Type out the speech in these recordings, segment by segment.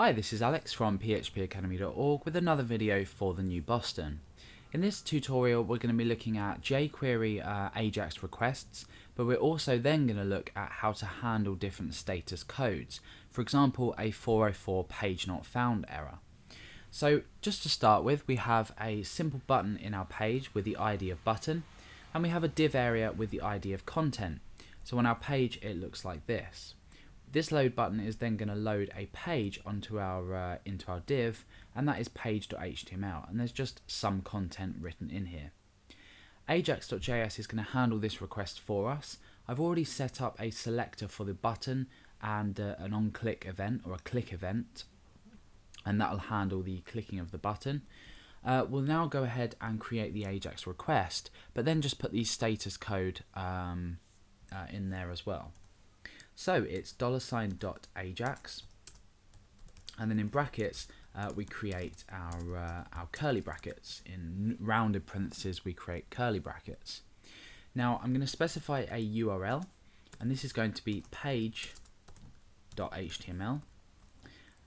Hi, this is Alex from phpacademy.org with another video for the new Boston. In this tutorial we're going to be looking at jQuery AJAX requests, but we're also then going to look at how to handle different status codes. For example, a 404 page not found error. So just to start with, we have a simple button in our page with the ID of button, and we have a div area with the ID of content. So on our page it looks like this. This load button is then going to load a page onto our into our div, and that is page.html, and there's just some content written in here. AJAX.js is going to handle this request for us. I've already set up a selector for the button and an on-click event or a click event, and that will handle the clicking of the button. We'll now go ahead and create the AJAX request, but then just put the status code in there as well. So it's $.ajax, and then in brackets we create our curly brackets. In rounded parentheses we create curly brackets. Now I'm going to specify a URL, and this is going to be page.html,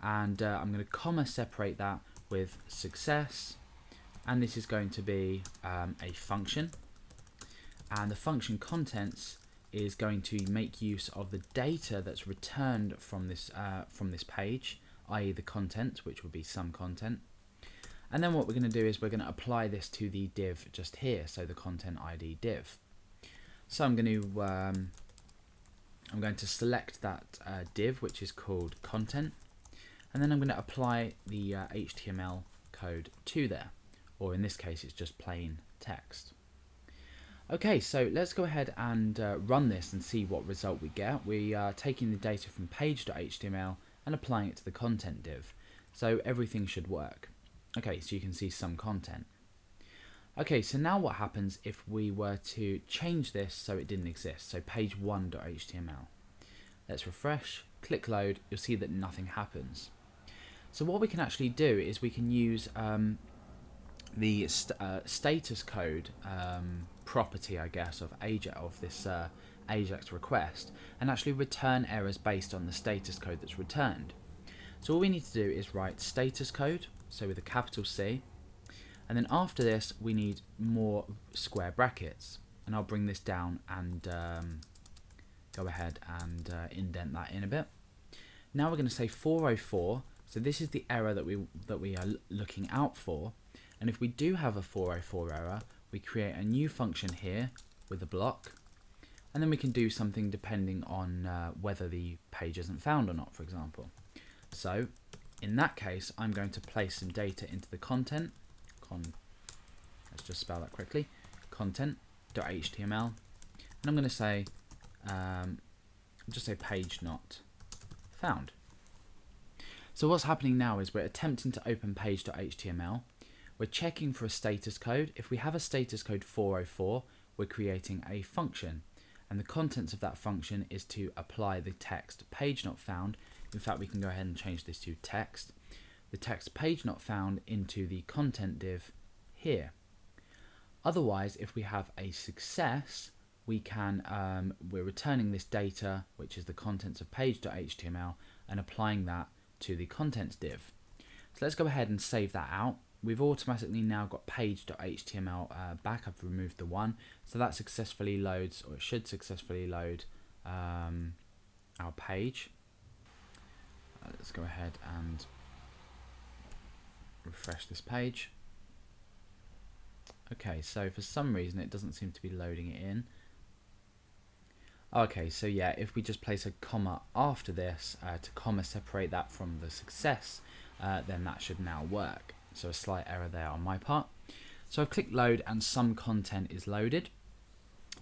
and I'm going to comma separate that with success, and this is going to be a function, and the function contents is going to make use of the data that's returned from this page, i.e. the content, which would be some content. And then what we're going to do is we're going to apply this to the div just here, so the content ID div. So I'm going to select that div, which is called content, and then I'm going to apply the HTML code to there, or in this case it's just plain text. Okay, so let's go ahead and run this and see what result we get. We are taking the data from page.html and applying it to the content div. So everything should work. Okay, so you can see some content. Okay, so now what happens if we were to change this so it didn't exist? So page1.html. Let's refresh, click load, you'll see that nothing happens. So what we can actually do is we can use the status code property, I guess, of this AJAX request, and actually return errors based on the status code that's returned. So all we need to do is write status code, so with a capital C, and then after this we need more square brackets, and I'll bring this down and go ahead and indent that in a bit. Now we're going to say 404, so this is the error that we are looking out for. And if we do have a 404 error, we create a new function here with a block, and then we can do something depending on whether the page isn't found or not, for example. So in that case, I'm going to place some data into the content. Let's just spell that quickly. Content.html, and I'm going to say just say page not found. So what's happening now is we're attempting to open page.html. We're checking for a status code. If we have a status code 404, we're creating a function, and the contents of that function is to apply the text page not found. In fact, we can go ahead and change this to text. The text page not found into the content div here. Otherwise, if we have a success, we can we're returning this data, which is the contents of page.html, and applying that to the contents div. So let's go ahead and save that out. We've automatically now got page.html back. I've removed the one, so that successfully loads, or it should successfully load our page. Let's go ahead and refresh this page. Okay, so for some reason it doesn't seem to be loading it in. Okay, so yeah, if we just place a comma after this to comma separate that from the success, then that should now work. So a slight error there on my part. So I've clicked load and some content is loaded.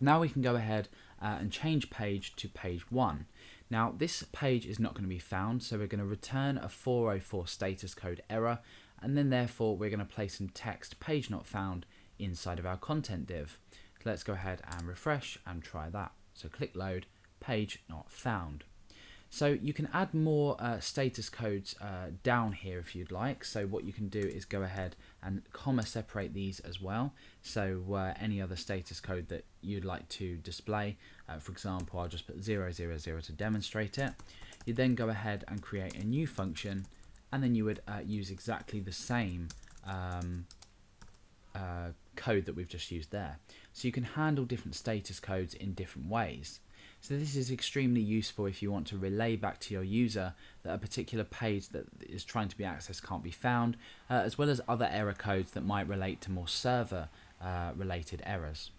Now we can go ahead and change page to page 1. Now this page is not going to be found, so we're going to return a 404 status code error, and then therefore we're going to place some text page not found inside of our content div. So let's go ahead and refresh and try that. So click load, page not found. So you can add more status codes down here if you'd like. So what you can do is go ahead and comma separate these as well. So any other status code that you'd like to display, for example, I'll just put 000 to demonstrate it. You then go ahead and create a new function and then you would use exactly the same code that we've just used there. So you can handle different status codes in different ways. So this is extremely useful if you want to relay back to your user that a particular page that is trying to be accessed can't be found, as well as other error codes that might relate to more server related errors.